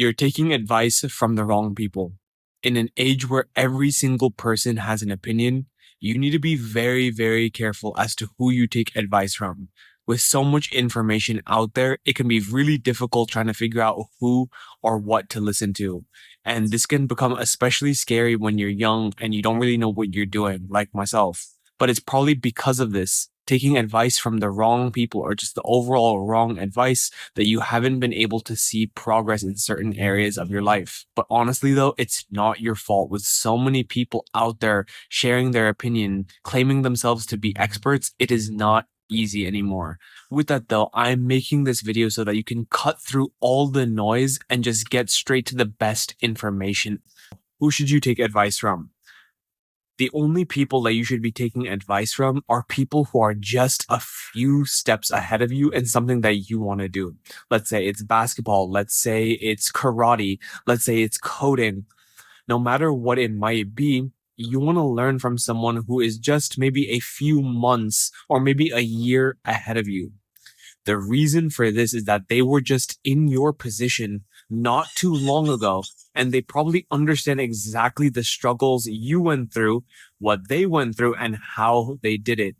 You're taking advice from the wrong people. In an age where every single person has an opinion, you need to be very, very careful as to who you take advice from. With so much information out there, it can be really difficult trying to figure out who or what to listen to. And this can become especially scary when you're young and you don't really know what you're doing, like myself. But it's probably because of this, taking advice from the wrong people or just the overall wrong advice, that you haven't been able to see progress in certain areas of your life. But honestly, though, it's not your fault. With so many people out there sharing their opinion, claiming themselves to be experts, it is not easy anymore. With that, though, I'm making this video so that you can cut through all the noise and just get straight to the best information. Who should you take advice from? The only people that you should be taking advice from are people who are just a few steps ahead of you in something that you want to do. Let's say it's basketball. Let's say it's karate. Let's say it's coding. No matter what it might be, you want to learn from someone who is just maybe a few months or maybe a year ahead of you. The reason for this is that they were just in your position not too long ago, and they probably understand exactly the struggles you went through, what they went through, and how they did it.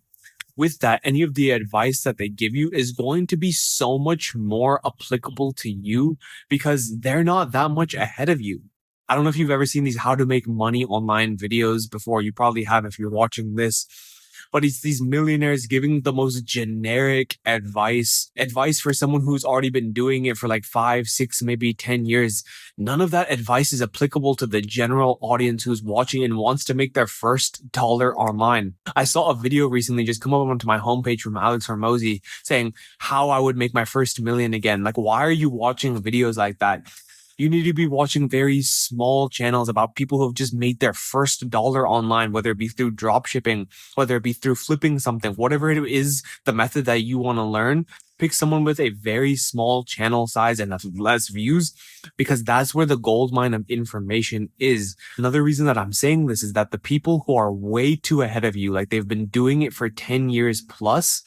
With that, any of the advice that they give you is going to be so much more applicable to you because they're not that much ahead of you. I don't know if you've ever seen these how to make money online videos before. You probably have if you're watching this. But it's these millionaires giving the most generic advice for someone who's already been doing it for like 5, 6, maybe 10 years. None of that advice is applicable to the general audience who's watching and wants to make their first dollar online. I saw a video recently just come up onto my homepage from Alex Hormozi saying how I would make my first million again. Like, why are you watching videos like that? You need to be watching very small channels about people who have just made their first dollar online, whether it be through drop shipping, whether it be through flipping something, whatever it is, the method that you want to learn. Pick someone with a very small channel size and less views, because that's where the gold mine of information is. Another reason that I'm saying this is that the people who are way too ahead of you, like they've been doing it for 10 years plus,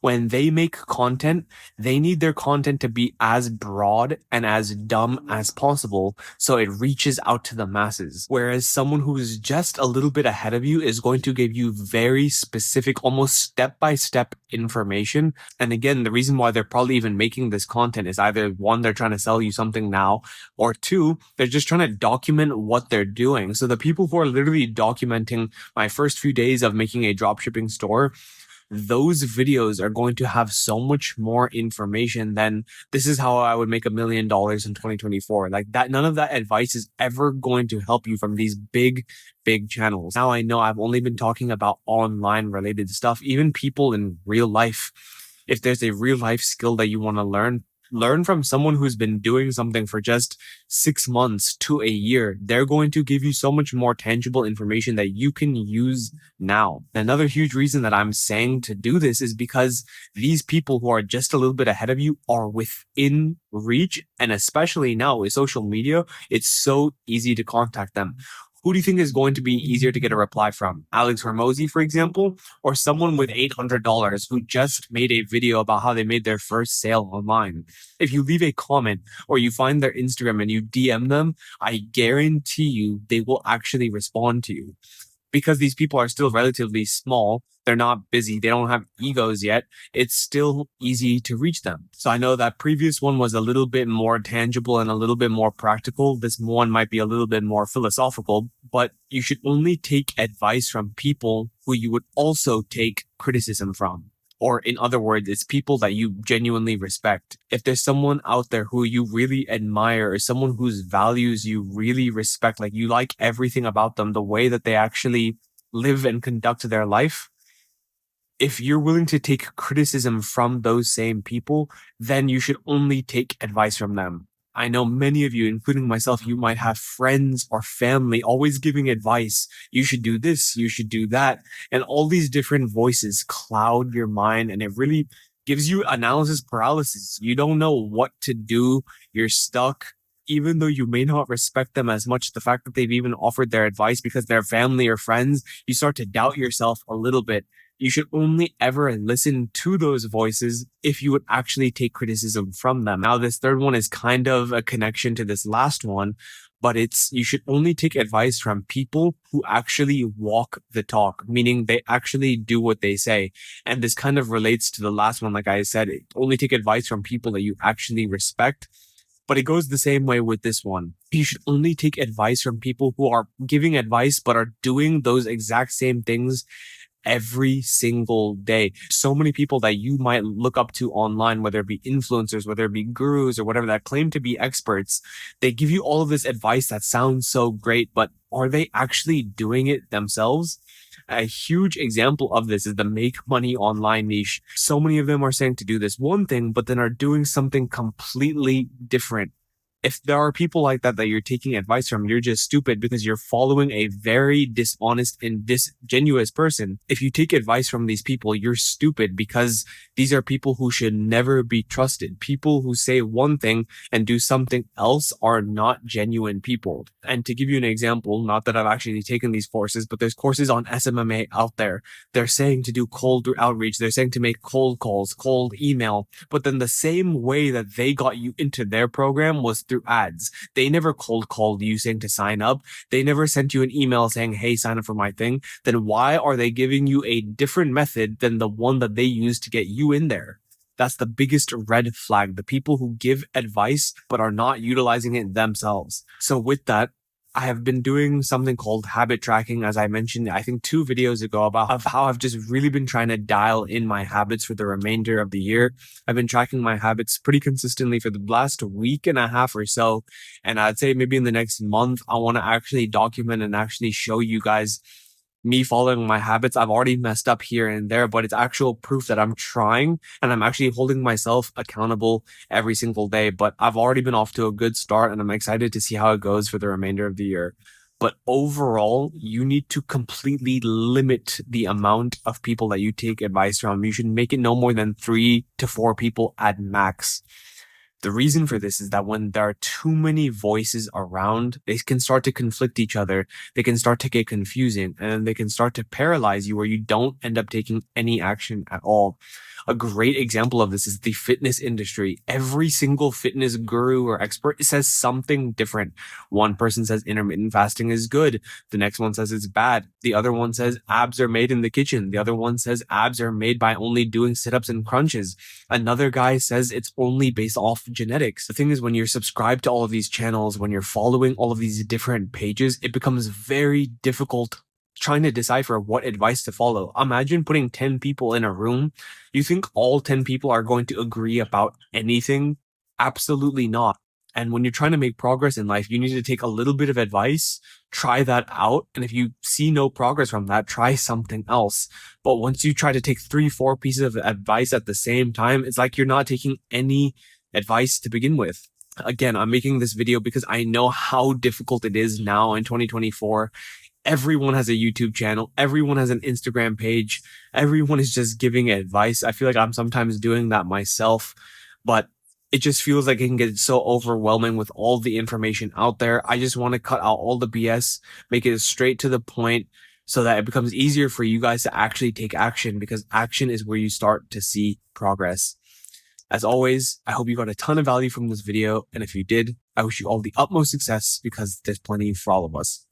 when they make content, they need their content to be as broad and as dumb as possible so it reaches out to the masses. Whereas someone who is just a little bit ahead of you is going to give you very specific, almost step-by-step information. And again, the reason why they're probably even making this content is either one, they're trying to sell you something now, or two, they're just trying to document what they're doing. So the people who are literally documenting my first few days of making a dropshipping store, those videos are going to have so much more information than this is how I would make $1 million in 2024. Like that, none of that advice is ever going to help you from these big channels. Now I know I've only been talking about online related stuff. Even people in real life, if there's a real life skill that you want to learn from someone who's been doing something for just 6 months to a year. They're going to give you so much more tangible information that you can use now. Another huge reason that I'm saying to do this is because these people who are just a little bit ahead of you are within reach. And especially now with social media, it's so easy to contact them. Who do you think is going to be easier to get a reply from? Alex Hormozi, for example, or someone with $800 who just made a video about how they made their first sale online? If you leave a comment or you find their Instagram and you DM them, I guarantee you they will actually respond to you. Because these people are still relatively small, they're not busy, they don't have egos yet, it's still easy to reach them. So I know that previous one was a little bit more tangible and a little bit more practical. This one might be a little bit more philosophical, but you should only take advice from people who you would also take criticism from. Or in other words, it's people that you genuinely respect. If there's someone out there who you really admire or someone whose values you really respect, like you like everything about them, the way that they actually live and conduct their life, if you're willing to take criticism from those same people, then you should only take advice from them. I know many of you, including myself, you might have friends or family always giving advice. You should do this, you should do that. And all these different voices cloud your mind, and it really gives you analysis paralysis. You don't know what to do. You're stuck. Even though you may not respect them as much, the fact that they've even offered their advice because they're family or friends, you start to doubt yourself a little bit. You should only ever listen to those voices if you would actually take criticism from them. Now, this third one is kind of a connection to this last one, but it's you should only take advice from people who actually walk the talk, meaning they actually do what they say. And this kind of relates to the last one. Like I said, only take advice from people that you actually respect. But it goes the same way with this one. You should only take advice from people who are giving advice but are doing those exact same things every single day. So many people that you might look up to online, whether it be influencers, whether it be gurus or whatever, that claim to be experts, they give you all of this advice that sounds so great, but are they actually doing it themselves? A huge example of this is the make money online niche. So many of them are saying to do this one thing, but then are doing something completely different. If there are people like that you're taking advice from, you're just stupid because you're following a very dishonest and disingenuous person. If you take advice from these people, you're stupid because these are people who should never be trusted. People who say one thing and do something else are not genuine people. And to give you an example, not that I've actually taken these courses, but there's courses on SMMA out there. They're saying to do cold outreach. They're saying to make cold calls, cold email. But then the same way that they got you into their program was through ads. They never cold called you saying to sign up. They never sent you an email saying, hey, sign up for my thing. Then why are they giving you a different method than the one that they used to get you in there? That's the biggest red flag. The people who give advice but are not utilizing it themselves. So with that, I have been doing something called habit tracking, as I mentioned, I think 2 videos ago, about how I've just really been trying to dial in my habits for the remainder of the year. I've been tracking my habits pretty consistently for the last week and a half or so. And I'd say maybe in the next month, I want to actually document and actually show you guys me following my habits. I've already messed up here and there, but it's actual proof that I'm trying and I'm actually holding myself accountable every single day. But I've already been off to a good start and I'm excited to see how it goes for the remainder of the year. But overall, you need to completely limit the amount of people that you take advice from. You should make it no more than 3 to 4 people at max. The reason for this is that when there are too many voices around, they can start to conflict each other. They can start to get confusing and they can start to paralyze you where you don't end up taking any action at all. A great example of this is the fitness industry. Every single fitness guru or expert says something different. One person says intermittent fasting is good. The next one says it's bad. The other one says abs are made in the kitchen. The other one says abs are made by only doing sit-ups and crunches. Another guy says it's only based off genetics. The thing is, when you're subscribed to all of these channels, when you're following all of these different pages, it becomes very difficult trying to decipher what advice to follow. Imagine putting 10 people in a room. You think all 10 people are going to agree about anything? Absolutely not. And when you're trying to make progress in life, you need to take a little bit of advice, try that out. And if you see no progress from that, try something else. But once you try to take 3, 4 pieces of advice at the same time, it's like you're not taking any advice to begin with. Again, I'm making this video because I know how difficult it is now in 2024. Everyone has a YouTube channel. Everyone has an Instagram page. Everyone is just giving advice. I feel like I'm sometimes doing that myself, but it just feels like it can get so overwhelming with all the information out there. I just want to cut out all the BS, make it straight to the point so that it becomes easier for you guys to actually take action, because action is where you start to see progress. As always, I hope you got a ton of value from this video. And if you did, I wish you all the utmost success because there's plenty for all of us.